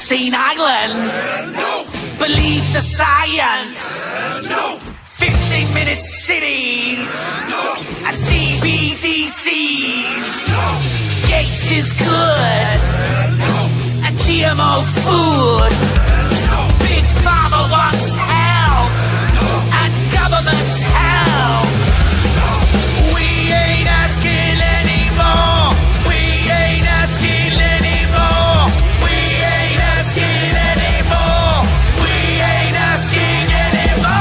Epstein Island. Nope. Believe the science. Nope. 15-minute cities. Nope. And CBDCs. Nope. Gates is good. Nope. And GMO food. Nope. Big Pharma wants health. Nope. And government's help. Nope. We ain't asking anymore. We ain't asking anymore. We ain't asking anymore. We ain't asking anymore.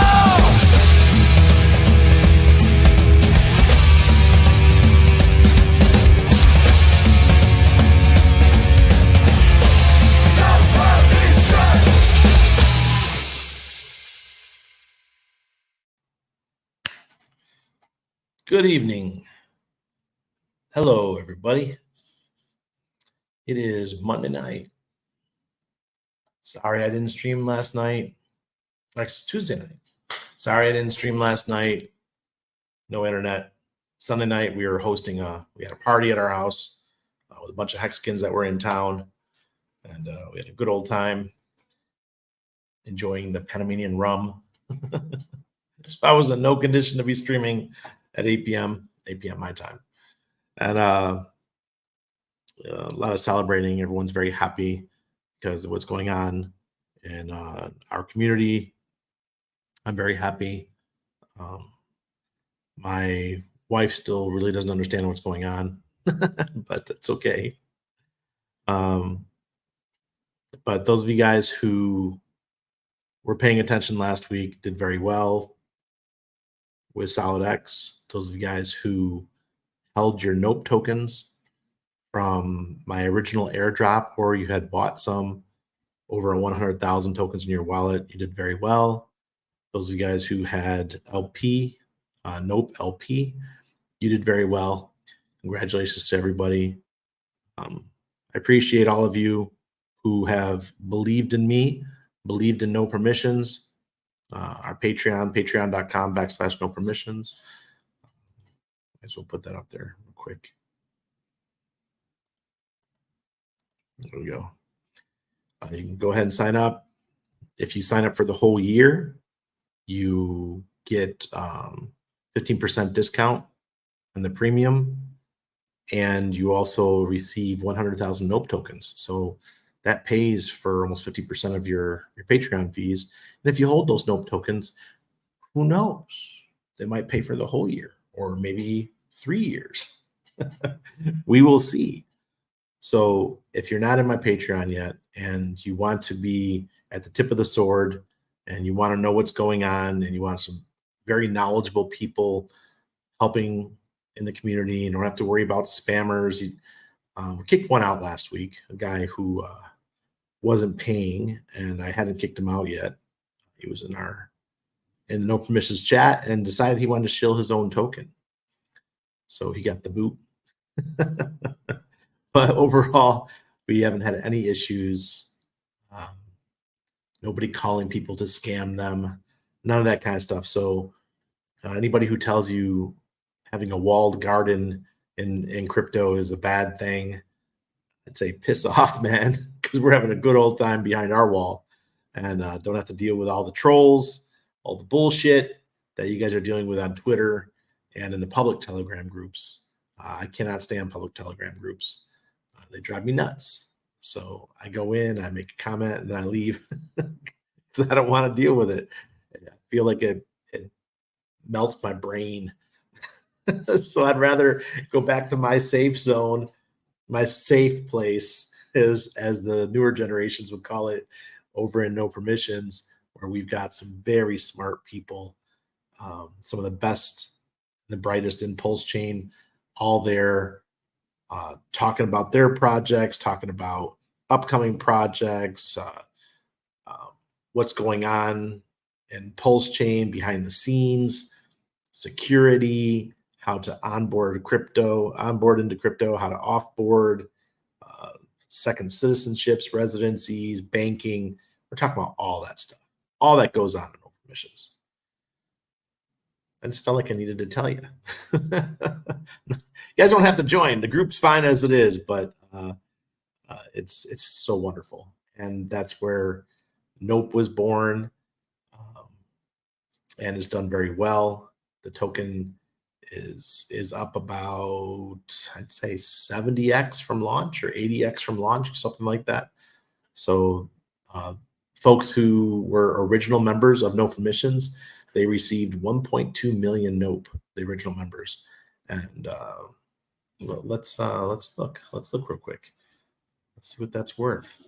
Good evening. Hello, everybody. It is Monday night. Sorry I didn't stream last night. Actually, Tuesday night. Sorry I didn't stream last night. No internet. Sunday night, we were hosting we had a party at our house with a bunch of Hexicans that were in town. And we had a good old time enjoying the Panamanian rum. So I was in no condition to be streaming at 8 p.m. my time. And a lot of celebrating. Everyone's very happy because of what's going on in our community. I'm very happy. My wife still really doesn't understand what's going on, but it's okay. But those of you guys who were paying attention last week did very well with SOLIDX. Those of you guys who held your NOPE tokens from my original airdrop, or you had bought some over 100,000 tokens in your wallet, you did very well. Those of you guys who had LP, NOPE LP, you did very well. Congratulations to everybody. I appreciate all of you who have believed in me, believed in No Permissions. Our Patreon, patreon.com/no permissions. Might as well put that up there real quick. There we go. You can go ahead and sign up. If you sign up for the whole year, you get 15% discount on the premium, and you also receive 100,000 NOPE tokens. So that pays for almost 50% of your Patreon fees. And if you hold those NOPE tokens, who knows? They might pay for the whole year or maybe 3 years. We will see. So if you're not in my Patreon yet and you want to be at the tip of the sword and you want to know what's going on and you want some very knowledgeable people helping in the community and don't have to worry about spammers. We kicked one out last week, a guy who wasn't paying, and I hadn't kicked him out yet. He was in the No Permissions chat and decided he wanted to shill his own token. So he got the boot. But overall, we haven't had any issues. Nobody calling people to scam them, none of that kind of stuff. So anybody who tells you having a walled garden in crypto is a bad thing, I'd say piss off, man, because we're having a good old time behind our wall and don't have to deal with all the trolls, all the bullshit that you guys are dealing with on Twitter and in the public Telegram groups. I cannot stand public Telegram groups. They drive me nuts. So I go in, I make a comment, and then I leave because I don't want to deal with it. I feel like it melts my brain. So I'd rather go back to my safe zone, my safe place, as the newer generations would call it, over in No Permissions, where we've got some very smart people, some of the best, the brightest in Pulse Chain, all there, talking about their projects, talking about upcoming projects, what's going on in Pulse Chain behind the scenes, security, how to onboard into crypto, how to offboard, second citizenships, residencies, banking. We're talking about all that stuff. All that goes on in No Permissions. I just felt like I needed to tell you. You guys don't have to join. The group's fine as it is, but it's so wonderful. and that's where Nope was born, and has done very well. The token is up about, I'd say 70x from launch or 80x from launch, something like that. So folks who were original members of No Permissions, they received 1.2 million Nope, the original members. And let's look real quick. Let's see what that's worth.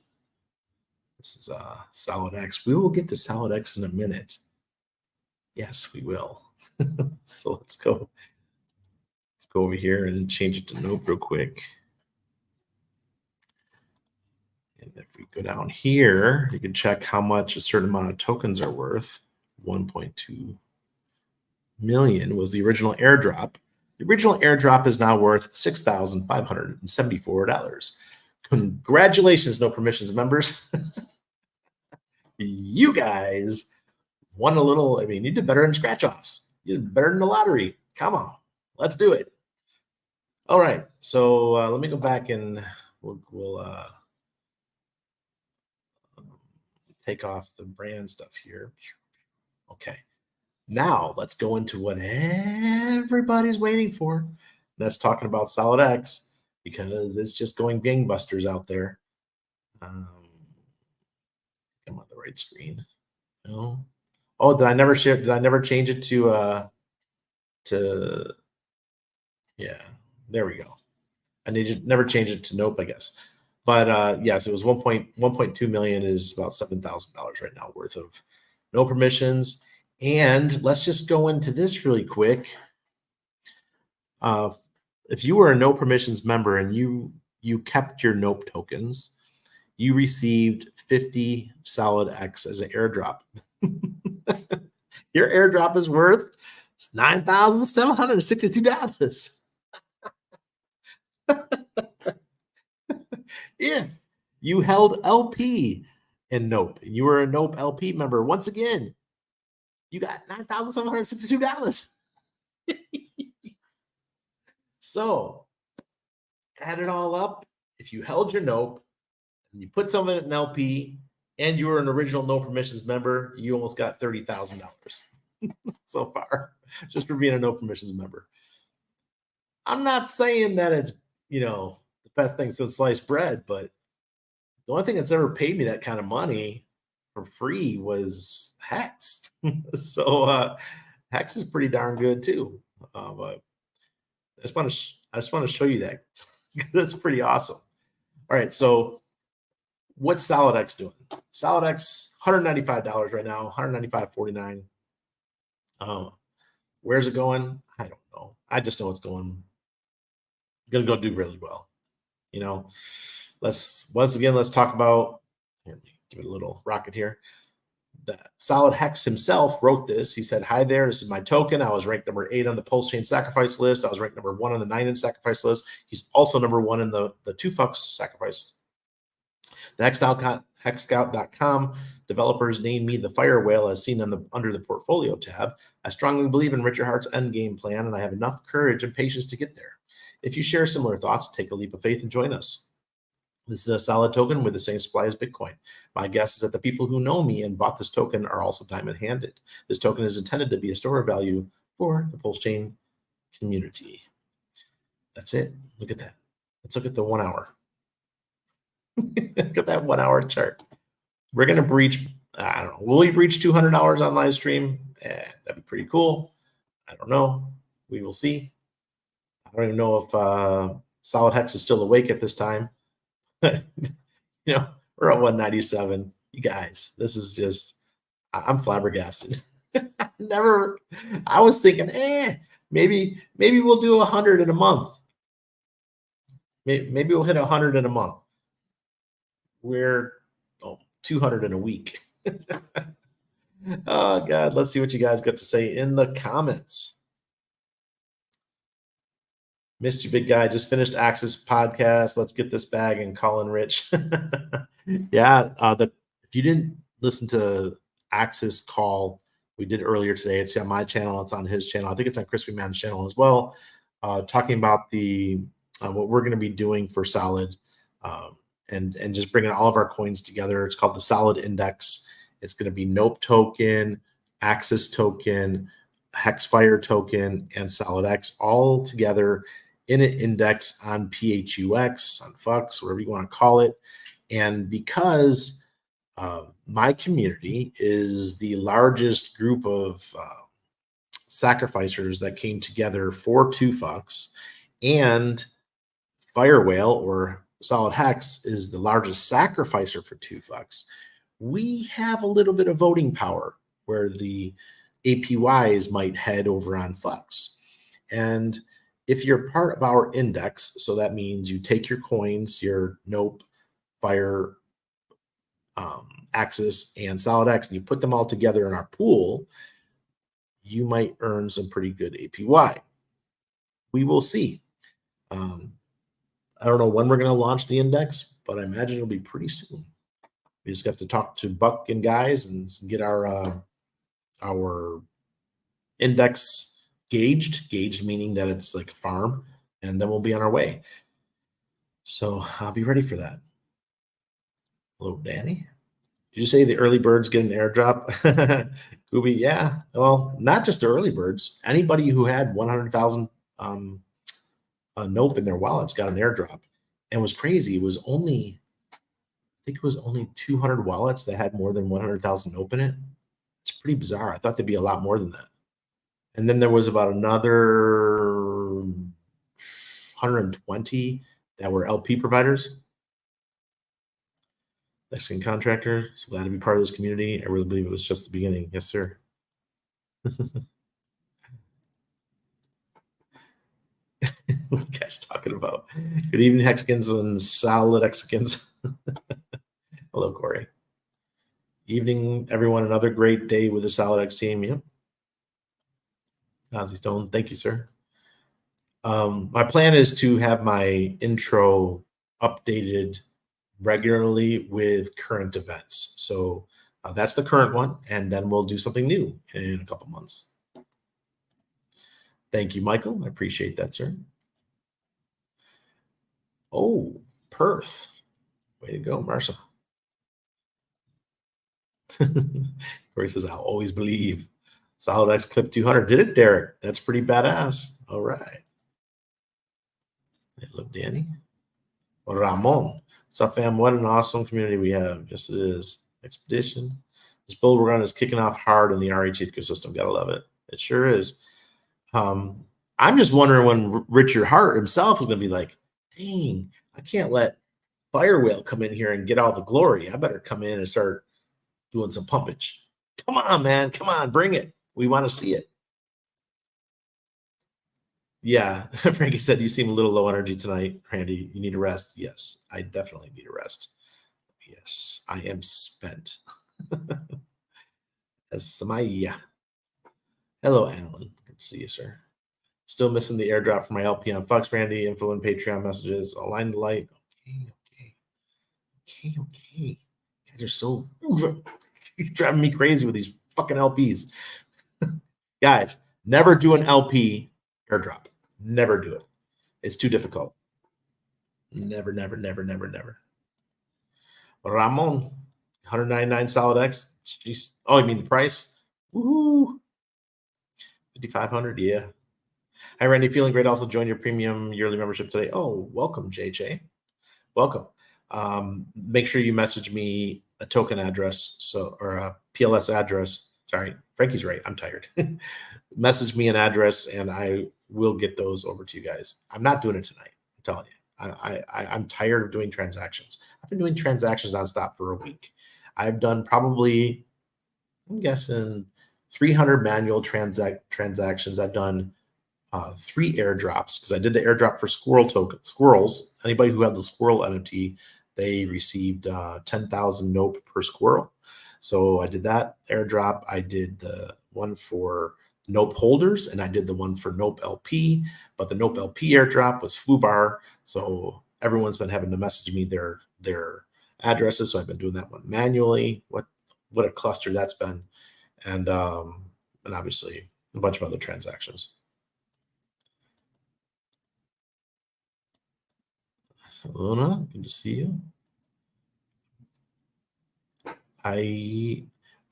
This is SolidX. We will get to SolidX in a minute. Yes, we will. So let's go over here and change it to Nope real quick. And if we go down here, you can check how much a certain amount of tokens are worth. 1.2 million was the original airdrop. The original airdrop is now worth $6,574. Congratulations, No Permissions members. You guys won a little. I mean, you did better in scratch offs. You did better in the lottery. Come on, let's do it. All right, so let me go back and we'll take off the brand stuff here. Okay, now let's go into what everybody's waiting for. That's talking about SolidX, because it's just going gangbusters out there. I'm on the right screen. No. Oh, did I never share? Did I never change it to yeah, there we go. I need to never change it to Nope, I guess. But yes, it was 1.2 million is about $7,000 right now worth of No Permissions. And let's just go into this really quick. If you were a No Permissions member and you kept your Nope tokens, you received 50 SolidX as an airdrop. Your airdrop is worth $9,762. Yeah, you held LP in Nope. You were a Nope LP member. Once again, you got $9,762. So add it all up. If you held your Nope, and you put some in an LP, and you were an original No Permissions member, you almost got $30,000 so far, just for being a No Permissions member. I'm not saying that it's, the best thing since sliced bread, but the only thing that's ever paid me that kind of money for free was Hex. So Hex is pretty darn good too. But I just want to show you that. That's pretty awesome. All right, so what's SolidX doing? SolidX, $195 right now, $195.49. Where's it going? I don't know. I just know it's going to go do really well. Let's talk about, here, give it a little rocket here. The Solid Hex himself wrote this. He said, "Hi there, this is my token. I was ranked number 8 on the Pulse Chain sacrifice list. I was ranked number 1 on the 9-inch sacrifice list. He's also number 1 in the 2FUX sacrifice. The Hexscout.com developers named me the fire whale as seen under the portfolio tab. I strongly believe in Richard Hart's endgame plan, and I have enough courage and patience to get there. If you share similar thoughts, take a leap of faith and join us. This is a solid token with the same supply as Bitcoin. My guess is that the people who know me and bought this token are also diamond-handed. This token is intended to be a store of value for the Pulse Chain community." That's it. Look at that. Let's look at the 1 hour. Look at that 1 hour chart. We're going to breach, I don't know, will we breach $200 on live stream? That'd be pretty cool. I don't know. We will see. I don't even know if Solid Hex is still awake at this time. We're at 197. You guys, this is just, I'm flabbergasted. I was thinking, maybe we'll do 100 in a month. Maybe we'll hit 100 in a month. We're 200 in a week. Oh God, let's see what you guys got to say in the comments. Missed you, big guy. Just finished Axis podcast. Let's get this bag and call in rich. Yeah, if you didn't listen to Axis call we did earlier today, it's on my channel. It's on his channel. I think it's on Crispy Man's channel as well. Talking about the what we're going to be doing for Solid, and just bringing all of our coins together. It's called the Solid Index. It's going to be Nope token, Axis token, Hexfire token, and SolidX all together in an index on PHUX, on FUX, whatever you want to call it. And because my community is the largest group of sacrificers that came together for 2FUX, and Firewhale or Solid Hex is the largest sacrificer for 2FUX, we have a little bit of voting power where the APYs might head over on FUX. And if you're part of our index, so that means you take your coins, your Nope, Fire, Axis, and SolidX, and you put them all together in our pool, you might earn some pretty good APY. We will see. I don't know when we're going to launch the index, but I imagine it'll be pretty soon. We just have to talk to Buck and guys and get our index gauged meaning that it's like a farm, and then we'll be on our way. So I'll be ready for that. Hello, Danny. Did you say the early birds get an airdrop? Gooby, yeah. Well, not just the early birds. Anybody who had 100,000 Nope in their wallets got an airdrop. And it was crazy. It was only, I think it was only 200 wallets that had more than 100,000 Nope in it. It's pretty bizarre. I thought there'd be a lot more than that. And then there was about another 120 that were LP providers. Mexican contractor. So glad to be part of this community. I really believe it was just the beginning. Yes, sir. What are you guys talking about? Good evening, Hexicans and SolidXicans. Hello, Corey. Evening, everyone. Another great day with the SolidX team. Yep. Ozzy Stone, thank you, sir. My plan is to have my intro updated regularly with current events. So that's the current one, and then we'll do something new in a couple months. Thank you, Michael. I appreciate that, sir. Oh, Perth. Way to go, Marcia. Corey says, I'll always believe. SolidX clip 200. Did it, Derek? That's pretty badass. All right. Hey, look, Danny. Ramon. What's up, fam? What an awesome community we have. Yes, it is. Expedition. This build we're on is kicking off hard in the RH ecosystem. Gotta love it. It sure is. I'm just wondering when Richard Hart himself is going to be like, dang, I can't let Firewhale come in here and get all the glory. I better come in and start doing some pumpage. Come on, man. Come on. Bring it. We want to see it. Yeah. Frankie said, you seem a little low energy tonight, Randy. You need a rest. Yes, I definitely need a rest. Yes, I am spent. Samaya. Hello, Alan. Good to see you, sir. Still missing the airdrop for my LP on Fox, Randy. Info and Patreon messages. Align the light. Okay. Guys are so driving me crazy with these fucking LPs. Guys, never do an LP airdrop. Never do it. It's too difficult. Never. Ramon, 199 SolidX. Jeez. Oh, you mean the price? Woohoo. 5,500. Yeah. Hi, Randy. Feeling great. Also joined your premium yearly membership today. Oh, welcome, JJ. Welcome. Make sure you message me a token address, or a PLS address. Sorry, Frankie's right. I'm tired. Message me an address, and I will get those over to you guys. I'm not doing it tonight. I'm telling you. I'm tired of doing transactions. I've been doing transactions nonstop for a week. I've done probably, I'm guessing, 300 manual transactions. I've done 3 airdrops because I did the airdrop for squirrels. Anybody who had the squirrel NFT, they received 10,000 Nope per squirrel. So I did that airdrop. I did the one for Nope holders, and I did the one for Nope LP. But the Nope LP airdrop was Flubar, so everyone's been having to message me their addresses. So I've been doing that one manually. What a cluster that's been, and obviously a bunch of other transactions. Luna, good to see you.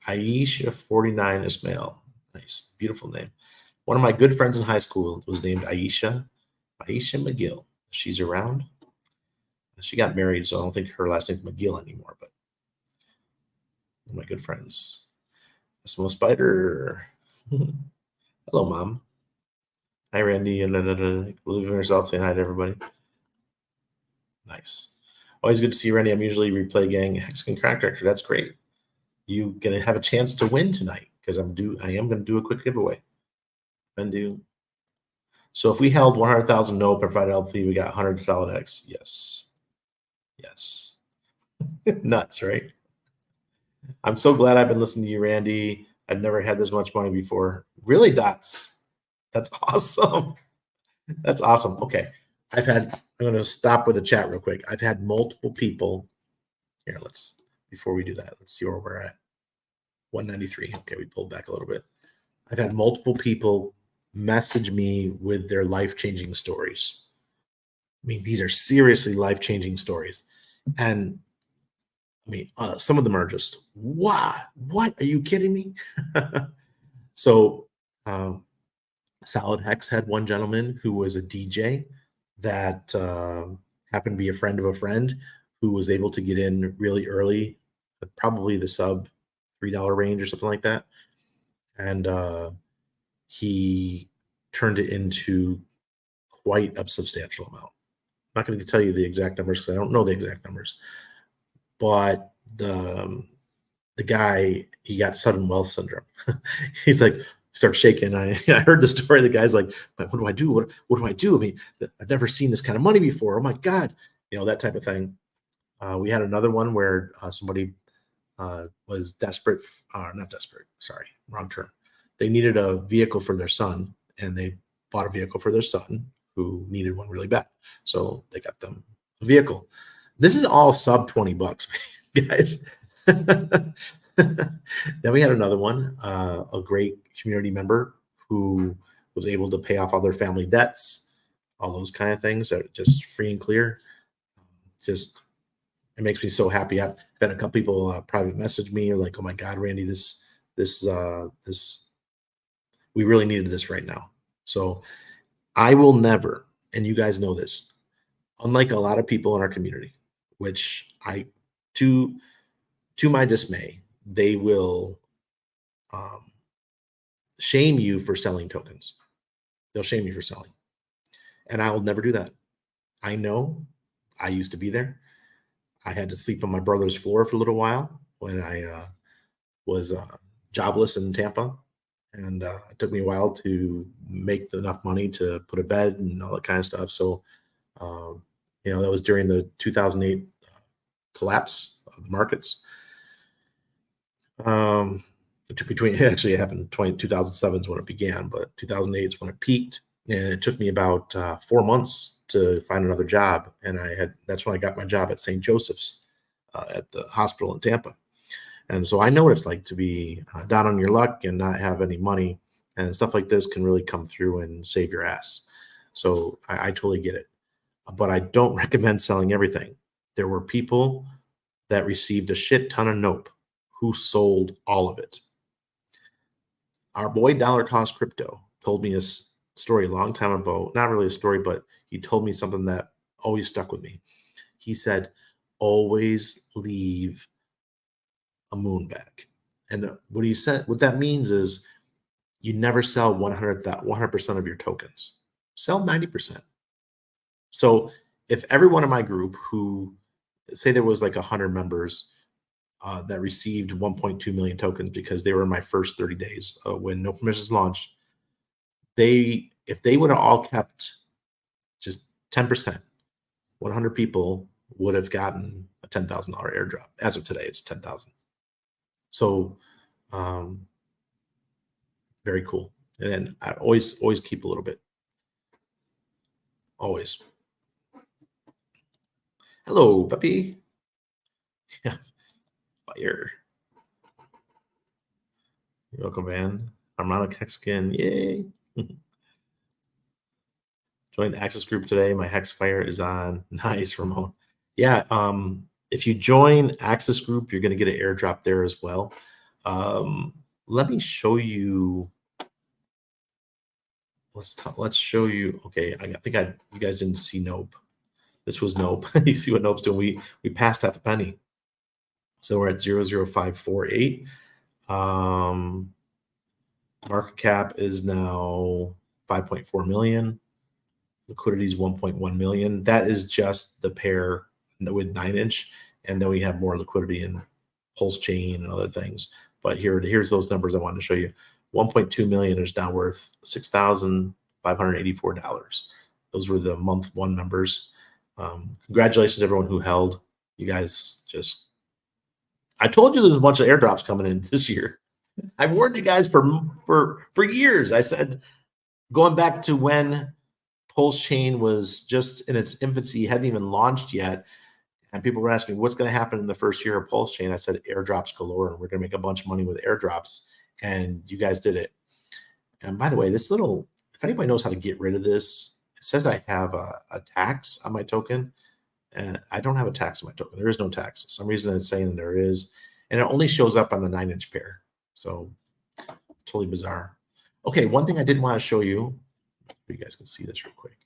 Aisha 49 Ismail. Nice, beautiful name. One of my good friends in high school was named Aisha McGill. She's around. She got married, so I don't think her last name's McGill anymore, but one of my good friends. Small Spider. Hello, Mom. Hi, Randy. Believe in yourself. Saying hi to everybody. Nice. Always good to see you, Randy. I'm usually replay gang Hexagon Contractor. That's great. You gonna have a chance to win tonight because I am gonna do a quick giveaway. So if we held 100,000 no provided LP, we got 100 Solidex. Yes. Nuts, right? I'm so glad I've been listening to you, Randy. I've never had this much money before. Really, Dots? That's awesome. That's awesome. Okay. I'm going to stop with the chat real quick. I've had multiple people here. Before we do that, let's see where we're at. 193. Okay. We pulled back a little bit. I've had multiple people message me with their life-changing stories. I mean, these are seriously life-changing stories. And I mean, some of them are just, wow, what? Are you kidding me? So Solid Hex had one gentleman who was a DJ that happened to be a friend of a friend who was able to get in really early, probably the sub $3 range or something like that. And he turned it into quite a substantial amount. I'm not going to tell you the exact numbers because I don't know the exact numbers. But the guy, he got sudden wealth syndrome. He's like, starts shaking. I heard the story. The guy's like, what do I do? What do I do? I mean, I've never seen this kind of money before. Oh my God. That type of thing. We had another one where somebody was desperate, not desperate, sorry, wrong term. They needed a vehicle for their son, and they bought a vehicle for their son who needed one really bad. So they got them a vehicle. This is all sub $20, guys. Then we had another one, a great community member who was able to pay off all their family debts, all those kind of things that are just free and clear. Just, it makes me so happy. I've had a couple people private message me, or like, oh my God, Randy, this, we really needed this right now. So I will never, and you guys know this, unlike a lot of people in our community, which to my dismay, they will shame you for selling tokens. They'll shame you for selling. And I will never do that. I know I used to be there. I had to sleep on my brother's floor for a little while when I was jobless in Tampa. And it took me a while to make enough money to put a bed and all that kind of stuff. So, that was during the 2008 collapse of the markets. It actually happened 2007 is when it began, but 2008 is when it peaked. And it took me about 4 months to find another job. And that's when I got my job at St. Joseph's at the hospital in Tampa. And so I know what it's like to be down on your luck and not have any money, and stuff like this can really come through and save your ass. So I totally get it, but I don't recommend selling everything. There were people that received a shit ton of nope who sold all of it. Our boy Dollar Cost Crypto told me a story a long time ago, not really a story, but he told me something that always stuck with me. He said, always leave a moon back. And what he said, what that means is you never sell 100% of your tokens. Sell 90%. So if everyone in my group who, say there was like 100 members that received 1.2 million tokens because they were in my first 30 days when no permissions launched, if they would have all kept just 10%, 100 people would have gotten a $10,000 airdrop. As of today, it's 10,000. So very cool. And then I always keep a little bit. Always. Hello, puppy. Yeah. Fire. You're welcome, man. Harmonic Hexagon. Yay. Joined the Access group today. My Hex Fire is on. Nice, Ramon. Yeah. if you join Access Group, you're going to get an airdrop there as well. Let me show you. Let's show you. Okay, I think you guys didn't see Nope. This was Nope. You see what Nope's doing? We passed half a penny, so we're at 0.00548. Market cap is now 5.4 million. Liquidity is 1.1 million. That is just the pair with 9-inch, and then we have more liquidity in Pulse Chain and other things. But here's those numbers I wanted to show you. 1.2 million is now worth $6,584. Those were the month one numbers. Congratulations to everyone who held. You guys I told you there's a bunch of airdrops coming in this year. I've warned you guys for years. I said, going back to when Pulse Chain was just in its infancy, hadn't even launched yet, and people were asking me what's going to happen in the first year of Pulse Chain. I said airdrops galore, and we're going to make a bunch of money with airdrops, and you guys did it. And by the way, this little, if anybody knows how to get rid of this, it says I have a tax on my token, and I don't have a tax on my token. There is no tax. For some reason it's saying there is, and it only shows up on the 9-inch pair. So totally bizarre. Okay, one thing I did want to show you, you guys can see this real quick,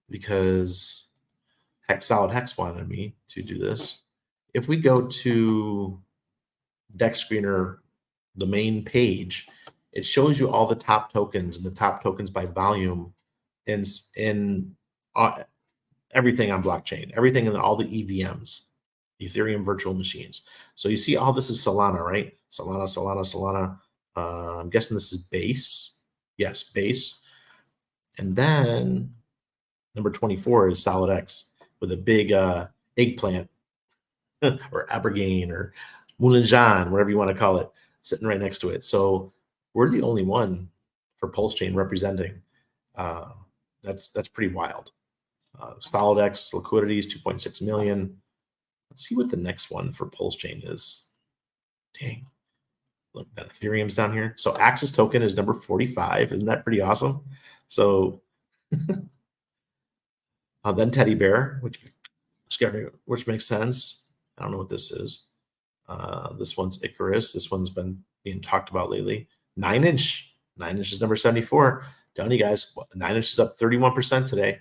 because SolidX wanted me to do this. If we go to Deck Screener, the main page, it shows you all the top tokens and the top tokens by volume in everything on blockchain, everything in all the EVMs, Ethereum virtual machines. So you see all this is Solana, right? Solana. I'm guessing this is Base. Yes, Base. And then number 24 is SolidX with a big eggplant or Abergain or Moulin Jean, whatever you want to call it, sitting right next to it. So we're the only one for Pulse Chain representing. That's pretty wild. SolidX liquidity is 2.6 million. Let's see what the next one for Pulse Chain is. Dang. Look, that Ethereum's down here. So Access Token is number 45. Isn't that pretty awesome? So then Teddy Bear, which makes sense. I don't know what this is. This one's Icarus. This one's been being talked about lately. 9-inch. 9-inch is number 74. Telling you guys, 9-inch is up 31% today.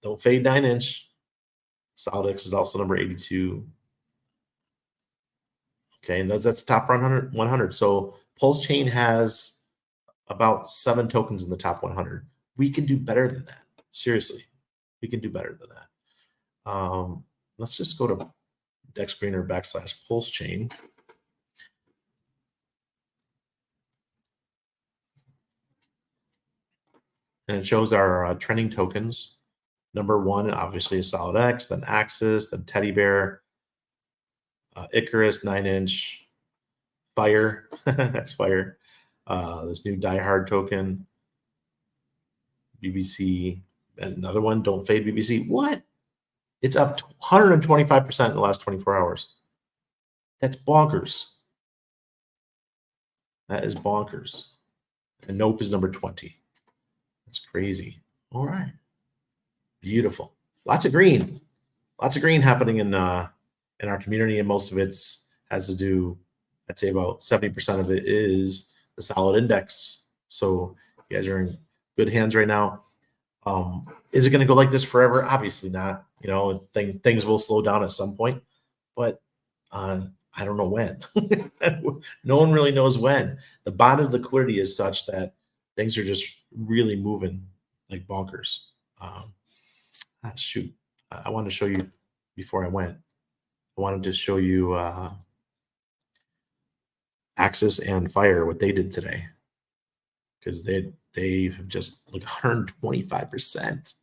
Don't fade 9-inch. Solidex is also number 82. Okay, and that's top 100. So Pulse Chain has about 7 tokens in the top 100. We can do better than that. Seriously, we can do better than that. Let's just go to Deck Screener / Pulse Chain. And it shows our trending tokens. Number 1, obviously, is SolidX, then Axis, then Teddy Bear, Icarus, 9-inch, Fire, that's Fire, this new Die Hard token, BBC, and another one, Don't Fade BBC. What? It's up 125% in the last 24 hours. That's bonkers. That is bonkers. And Nope is number 20. That's crazy. All right. Beautiful. Lots of green happening in our community, and most of it has to do, I'd say about 70% of it is the solid index. So you guys are in good hands right now. Is it going to go like this forever? Obviously not. You know, things will slow down at some point, but I don't know when. No one really knows when. The bonded liquidity is such that things are just really moving like bonkers. Shoot, I wanted to show you before I went. I wanted to show you Axis and Fire, what they did today, because they've just like 125%.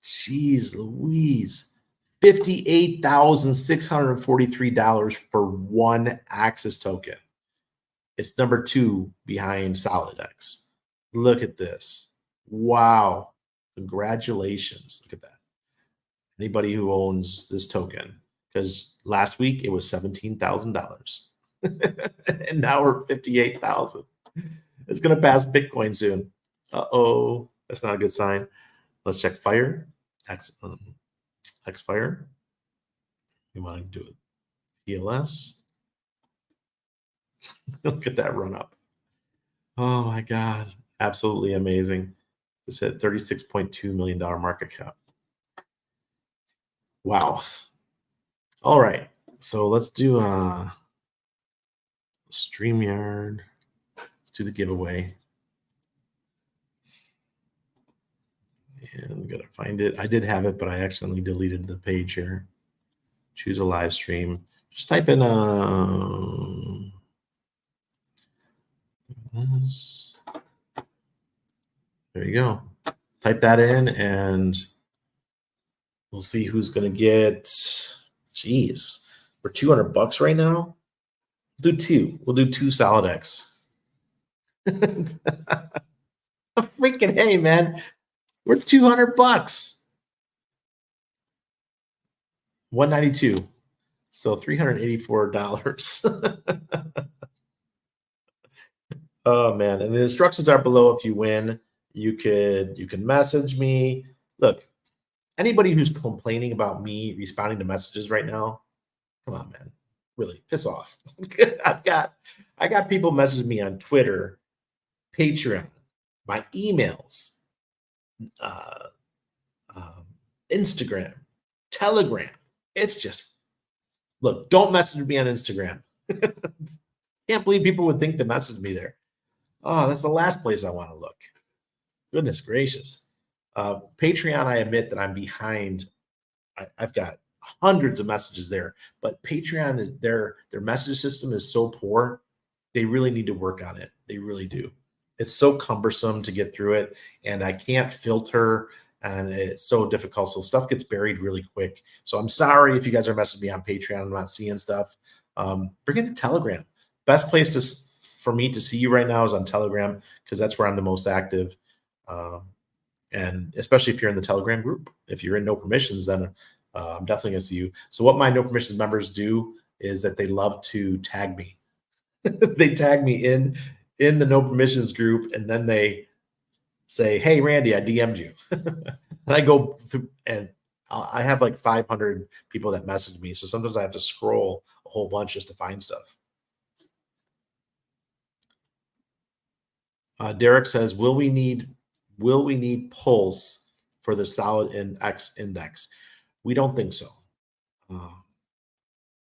Jeez Louise, $58,643 for one Axis token. It's number 2 behind SolidX. Look at this. Wow. Congratulations. Look at that. Anybody who owns this token, because last week it was $17,000 and now we're 58,000. It's going to pass Bitcoin soon. Uh-oh, that's not a good sign. Let's check Fire. Xfire. We want to do it. PLS. Look at that run up. Oh my God. Absolutely amazing. It's at $36.2 million market cap. Wow. All right. So let's do StreamYard. Let's do the giveaway. And I'm going to find it. I did have it, but I accidentally deleted the page here. Choose a live stream. Just type in this. There you go. Type that in and we'll see who's going to get. Jeez, we're $200 right now. We'll do two. We'll do two Solidex. Freaking hey, man. We're $200. $192. So $384. Oh man. And the instructions are below. If you win, you can message me. Look, anybody who's complaining about me responding to messages right now, come on, man. Really, piss off. I got people messaging me on Twitter, Patreon, my emails, Instagram, Telegram. It's just, look, don't message me on Instagram. Can't believe people would think to message me there. Oh, that's the last place I want to look. Goodness gracious. Patreon, I admit that I'm behind. I've got hundreds of messages there, but Patreon, their message system is so poor. They really need to work on it. They really do. It's so cumbersome to get through it, and I can't filter, and it's so difficult. So stuff gets buried really quick. So I'm sorry if you guys are messaging me on Patreon. I'm not seeing stuff. Bring it to Telegram. Best place for me to see you right now is on Telegram because that's where I'm the most active. And especially if you're in the Telegram group. If you're in no permissions, then I'm definitely going to see you. So what my no permissions members do is that they love to tag me. They tag me in the no permissions group, and then they say, hey, Randy, I DM'd you. And I go through, and I have like 500 people that message me. So sometimes I have to scroll a whole bunch just to find stuff. Derek says, will we need pulse for the SOLIDX index? We don't think so.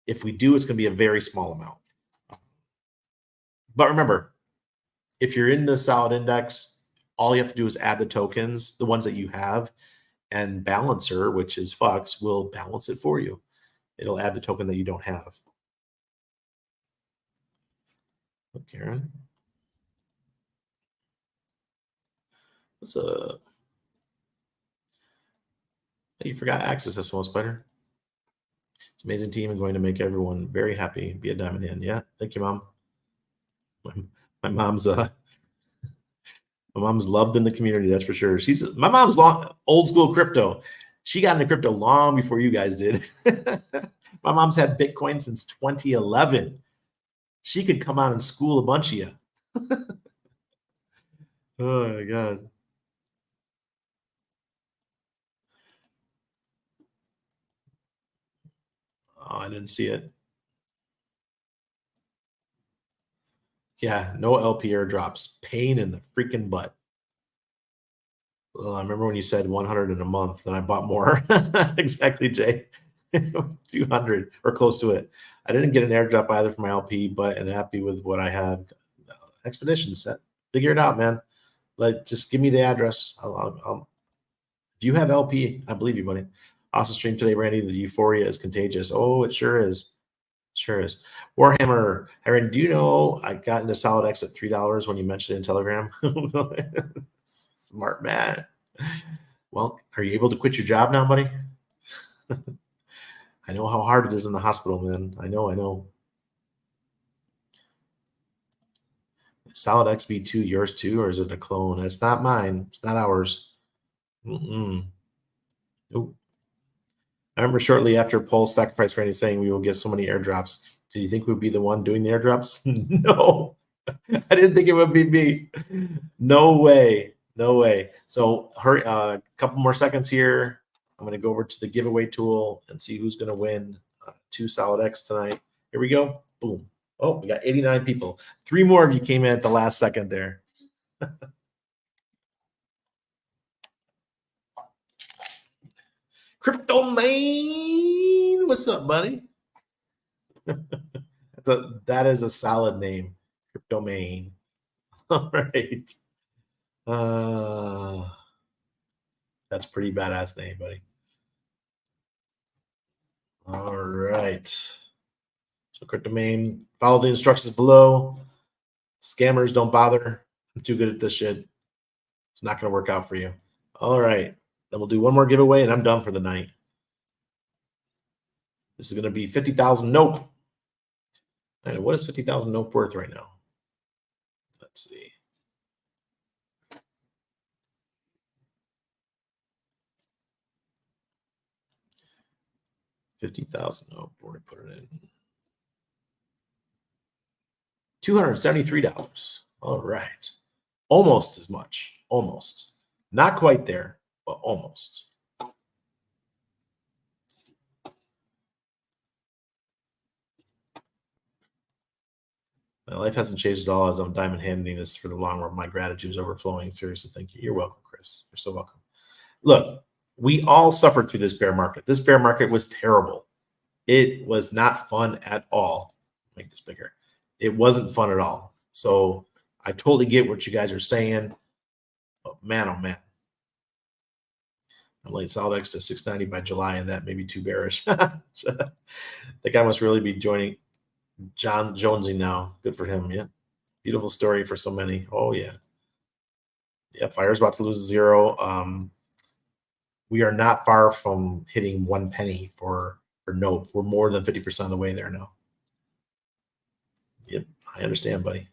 If we do, it's going to be a very small amount. But remember, if you're in the solid index, all you have to do is add the tokens, the ones that you have, and Balancer, which is Fux, will balance it for you. It'll add the token that you don't have. Oh, Karen. What's a... You forgot Access SMO Spider. It's an amazing team and going to make everyone very happy. Be a diamond hand. Yeah, thank you, Mom. My mom's loved in the community, that's for sure. My mom's old school crypto. She got into crypto long before you guys did. My mom's had Bitcoin since 2011. She could come out and school a bunch of you. Oh my God. Oh, I didn't see it. Yeah, no LP airdrops. Pain in the freaking butt. Well, I remember when you said 100 in a month, then I bought more. Exactly, Jay. 200 or close to it. I didn't get an airdrop either from my LP, but I'm happy with what I had. Expedition set. Figure it out, man. Just give me the address. If you have LP, I believe you, buddy. Awesome stream today, Randy. The euphoria is contagious. Oh, it sure is. Sure is. Warhammer, Aaron, do you know I got into SolidX at $3 when you mentioned it in Telegram? Smart man. Well, are you able to quit your job now, buddy? I know how hard it is in the hospital, man. I know. SolidX V2 yours too, or is it a clone? It's not mine. It's not ours. Nope. I remember shortly after Paul's sacrifice, Randy saying we will get so many airdrops. Did you think we'd be the one doing the airdrops? No, I didn't think it would be me. No way. No way. So hurry, a couple more seconds here. I'm going to go over to the giveaway tool and see who's going to win 2 SolidX tonight. Here we go. Boom. Oh, we got 89 people. 3 more of you came in at the last second there. Crypto Main, what's up, buddy? That is a solid name, Crypto Main. All right. That's a pretty badass name, buddy. All right. So Crypto Main, follow the instructions below. Scammers, don't bother. I'm too good at this shit. It's not going to work out for you. All right. Then we'll do one more giveaway, and I'm done for the night. This is going to be 50,000 Nope. I know, what is 50,000 Nope worth right now? Let's see. $50,000 Nope. We're going to put it in. $273. All right. Almost as much. Almost. Not quite there, but almost. My life hasn't changed at all as I'm diamond handing this for the long run. My gratitude is overflowing. Seriously, thank you. You're welcome, Chris. You're so welcome. Look, we all suffered through this bear market. This bear market was terrible. It was not fun at all. Make this bigger. It wasn't fun at all. So I totally get what you guys are saying. But man, oh man. I'm late Solidex to 690 by July, and that may be too bearish. The guy must really be joining John Jonesy now. Good for him. Yeah. Beautiful story for so many. Oh, yeah. Yeah, Fire's about to lose 0. We are not far from hitting 1 penny for Nope. We're more than 50% of the way there now. Yep, I understand, buddy.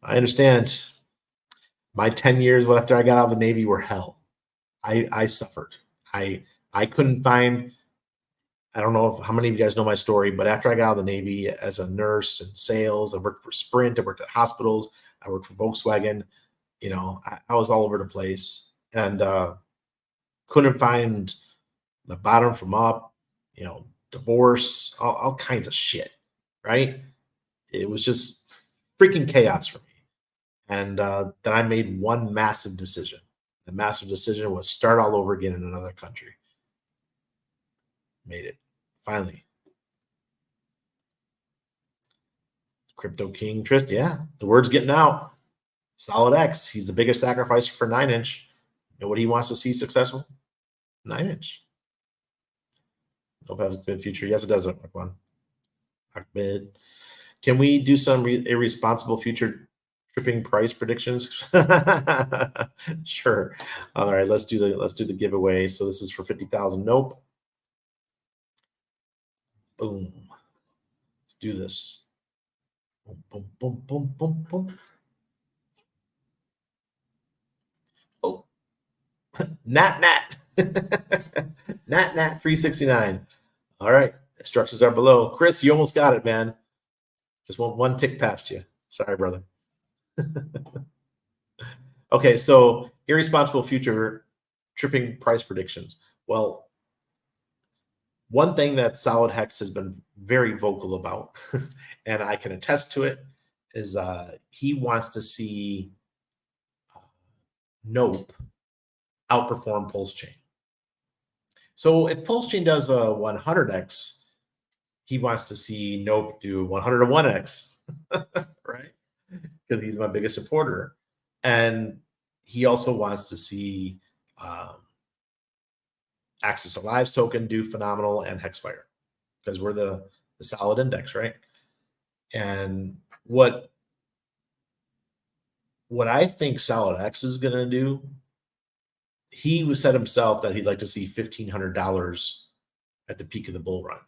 I understand. My 10 years after I got out of the Navy were hell. I suffered. I couldn't find, I don't know how many of you guys know my story, but after I got out of the Navy as a nurse and sales, I worked for Sprint, I worked at hospitals, I worked for Volkswagen. You know, I was all over the place and couldn't find the bottom from up, you know, divorce, all kinds of shit, right? It was just freaking chaos for me. And then I made one massive decision. The massive decision was start all over again in another country. Made it. Finally. Crypto King Trist. Yeah, the word's getting out. SolidX. He's the biggest sacrificer for 9-inch. You know what he wants to see successful? 9-inch. Hope has a good future. Yes, it does. One. Ahmed. Can we do some irresponsible future tripping price predictions? Sure. All right, let's do the giveaway. So this is for 50,000 Nope. Boom. Let's do this. Boom, boom, boom, boom, boom, boom. Oh, Nat. Nat 369. All right. Instructions are below. Chris, you almost got it, man. Just one tick past you. Sorry, brother. Okay, so irresponsible future tripping price predictions. Well, one thing that SolidX has been very vocal about, and I can attest to it, is he wants to see Nope outperform Pulse Chain. So if Pulse Chain does a 100x, he wants to see Nope do 101x, right? Because he's my biggest supporter. And he also wants to see Axis Alive's token do phenomenal and Hexfire because we're the solid index, right? And what I think SolidX is going to do, he said himself that he'd like to see $1,500 at the peak of the bull run.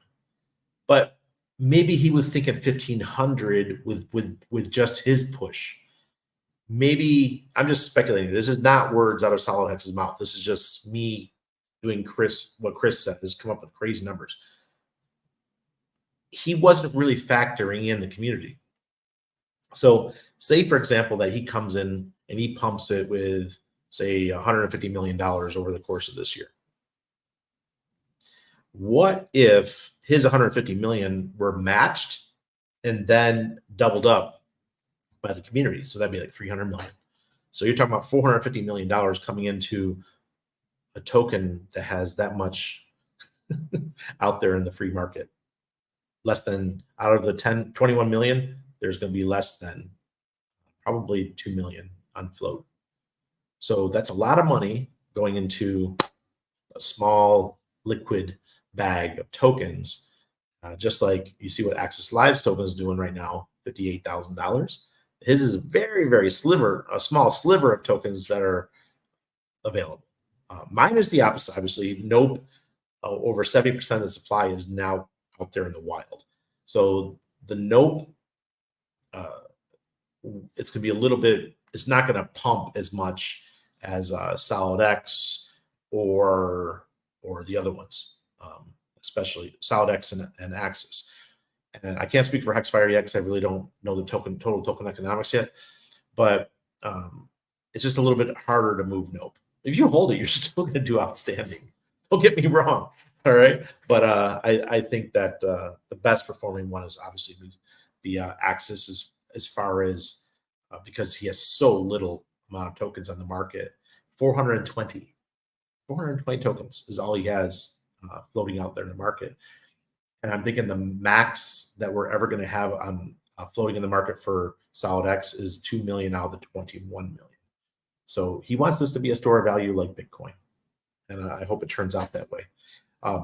But maybe he was thinking 1,500 with just his push. Maybe I'm just speculating. This is not words out of SolidX's mouth. This is just me doing what Chris said, is come up with crazy numbers. He wasn't really factoring in the community. So say, for example, that he comes in and he pumps it with, say, $150 million over the course of this year. what if his 150 million were matched and then doubled up by the community? So that'd be like 300 million. So you're talking about $450 million coming into a token that has that much out there in the free market. Less than, out of the 21 million, there's going to be less than probably 2 million on float. So that's a lot of money going into a small liquid bag of tokens. Just like you see what Axis Live's token is doing right now, $58,000. His is a very small sliver of tokens that are available. Mine is the opposite, obviously. Nope, over 70% of the supply is now out there in the wild. So the Nope, it's going to be a little bit, it's not going to pump as much as SolidX or the other ones, especially SolidX and Axis. And I can't speak for Hexfire yet because I really don't know the total token economics yet. But it's just a little bit harder to move Nope. If you hold it, you're still going to do outstanding. Don't get me wrong. All right. But I think that the best performing one is obviously be Axis as far as because he has so little amount of tokens on the market. 420 tokens is all he has floating out there in the market. And I'm thinking the max that we're ever going to have on floating in the market for SolidX is 2 million out of the 21 million. So he wants this to be a store of value like Bitcoin. And I hope it turns out that way.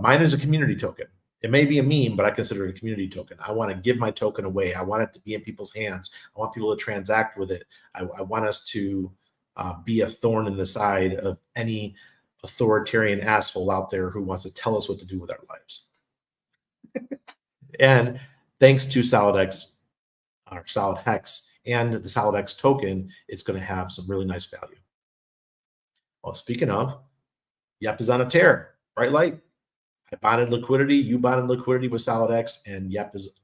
Mine is a community token. It may be a meme, but I consider it a community token. I want to give my token away. I want it to be in people's hands. I want people to transact with it. I want us to be a thorn in the side of any authoritarian asshole out there who wants to tell us what to do with our lives. And thanks to SolidX, or SolidHex, and the SolidX token, it's going to have some really nice value. Well, speaking of, Yep is on a tear. Bright light. I bonded liquidity. You bonded liquidity with SolidX, and Yep is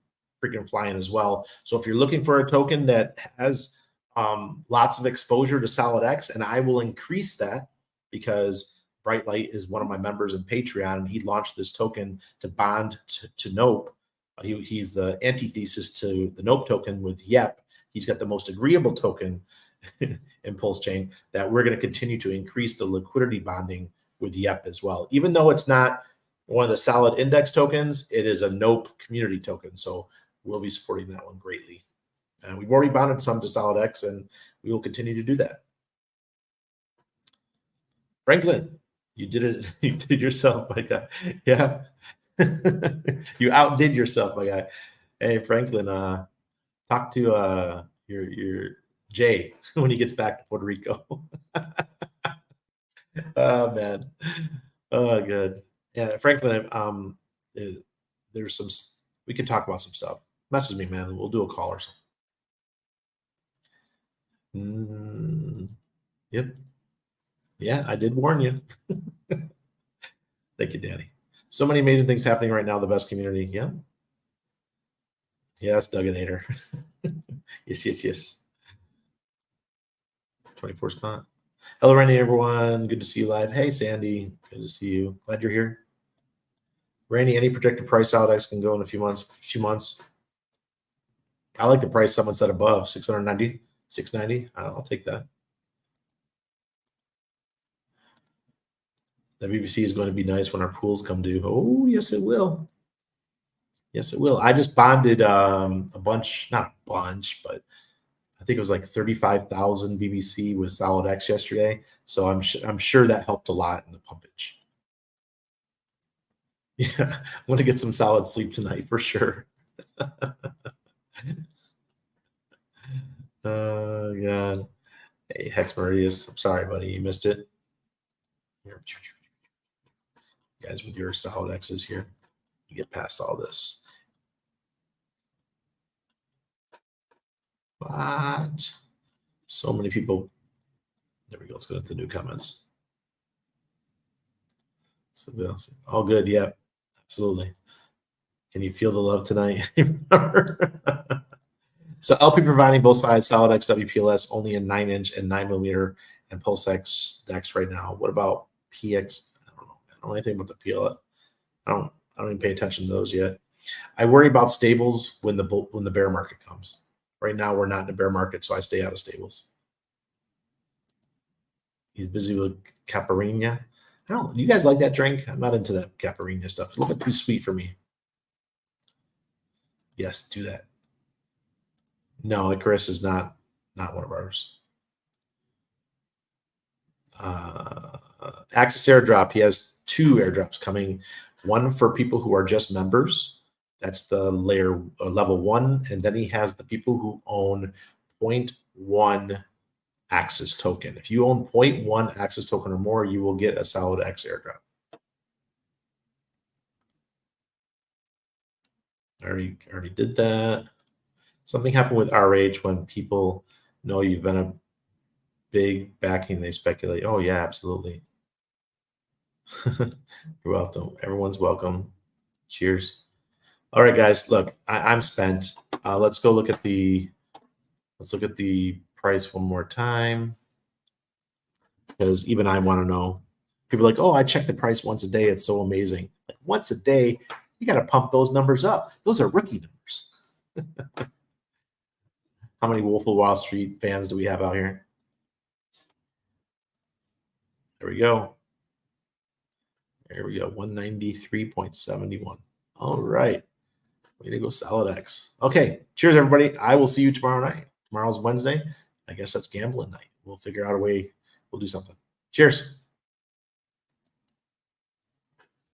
freaking flying as well. So if you're looking for a token that has lots of exposure to SolidX, and I will increase that because Bright Light is one of my members in Patreon, and he launched this token to bond to Nope. He's the antithesis to the Nope token with Yep. He's got the most agreeable token in Pulse Chain that we're going to continue to increase the liquidity bonding with Yep as well. Even though it's not one of the solid index tokens, it is a Nope community token. So we'll be supporting that one greatly. And we've already bonded some to SolidX, and we will continue to do that. Franklin, you did it. You did yourself, my guy. Yeah. You outdid yourself, my guy. Hey, Franklin, talk to your Jay when he gets back to Puerto Rico. Oh, man. Oh, good. Yeah, Franklin, there's some, we can talk about some stuff. Message me, man. We'll do a call or something. Yep. Yeah, I did warn you. Thank you, Danny. So many amazing things happening right now. The best community. Yeah. Yes, Dugginator. Yes. 24 spot. Hello, Randy, everyone. Good to see you live. Hey, Sandy. Good to see you. Glad you're here. Randy, any projected price SolidX can go in a few months? I like the price someone said above, 690, 690. I'll take that. The BBC is going to be nice when our pools come due. Oh, yes, it will. Yes, it will. I just bonded a bunch, not a bunch, but I think it was like 35,000 BBC with SolidX yesterday. So I'm sure that helped a lot in the pumpage. Yeah, I'm going to get some solid sleep tonight for sure. Oh, God. Hey, Hex Meridius, I'm sorry, buddy. You missed it. You guys with your SolidXs here. You get past all this. But so many people. There we go. Let's go to the new comments. So all good. Yeah, absolutely. Can you feel the love tonight? So LP providing both sides, SolidX, WPLS, only in 9-inch and 9mm, and PulseX DEX right now. What about PX? I don't know anything about the I don't even pay attention to those yet. I worry about stables when the bear market comes. Right now we're not in a bear market, so I stay out of stables. He's busy with caipirinha. I don't. You guys like that drink? I'm not into that caipirinha stuff. It's a little bit too sweet for me. Yes, do that. No, Icarus is not one of ours. Access airdrop. He has 2 airdrops coming. One for people who are just members. That's the level 1, and then he has the people who own 0.1 Axis token. If you own 0.1 Axis token or more, you will get a SolidX airdrop. I already did that. Something happened with RH when people know you've been a big backing. They speculate. Oh yeah, absolutely. You're welcome. Everyone's welcome. Cheers. All right, guys. Look, I'm spent. Let's go look at the. Let's look at the price one more time, because even I want to know. People are like, oh, I check the price once a day. It's so amazing. Like, once a day, you got to pump those numbers up. Those are rookie numbers. How many Wolf of Wall Street fans do we have out here? There we go. There we go. 193.71. All right. Way to go, Solidex. Okay. Cheers, everybody. I will see you tomorrow night. Tomorrow's Wednesday. I guess that's gambling night. We'll figure out a way. We'll do something. Cheers.